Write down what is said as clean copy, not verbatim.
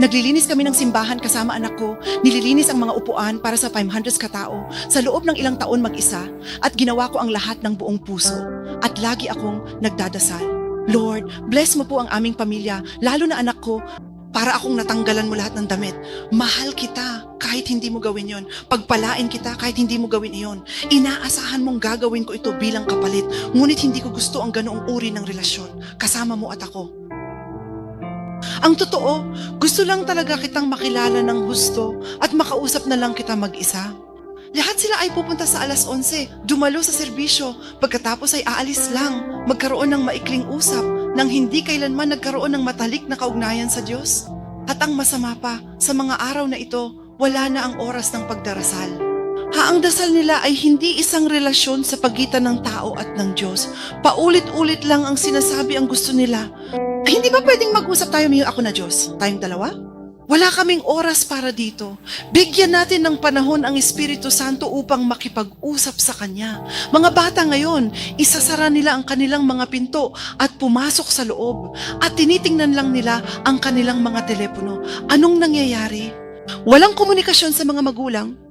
Naglilinis kami ng simbahan kasama anak ko. Nililinis ang mga upuan para sa 500 katao sa loob ng ilang taon mag-isa at ginawa ko ang lahat ng buong puso. At lagi akong nagdadasal. Lord, bless mo po ang aming pamilya, lalo na anak ko, para akong natanggalan mo lahat ng damit. Mahal kita kahit hindi mo gawin yon. Pagpalain kita kahit hindi mo gawin iyon. Inaasahan mong gagawin ko ito bilang kapalit. Ngunit hindi ko gusto ang ganoong uri ng relasyon. Kasama mo at ako. Ang totoo, gusto lang talaga kitang makilala ng husto at makausap na lang kita mag-isa. Lahat sila ay pupunta sa 11:00, dumalo sa serbisyo, pagkatapos ay aalis lang, magkaroon ng maikling usap, nang hindi kailanman nagkaroon ng matalik na kaugnayan sa Diyos. At ang masama pa, sa mga araw na ito, wala na ang oras ng pagdarasal. Ang dasal nila ay hindi isang relasyon sa pagitan ng tao at ng Diyos. Paulit-ulit lang ang sinasabi ang gusto nila. Hindi ba pwedeng mag-usap tayo ako na Diyos? Tayong dalawa? Wala kaming oras para dito. Bigyan natin ng panahon ang Espiritu Santo upang makipag-usap sa Kanya. Mga bata ngayon, isasara nila ang kanilang mga pinto at pumasok sa loob. At tinitingnan lang nila ang kanilang mga telepono. Anong nangyayari? Walang komunikasyon sa mga magulang.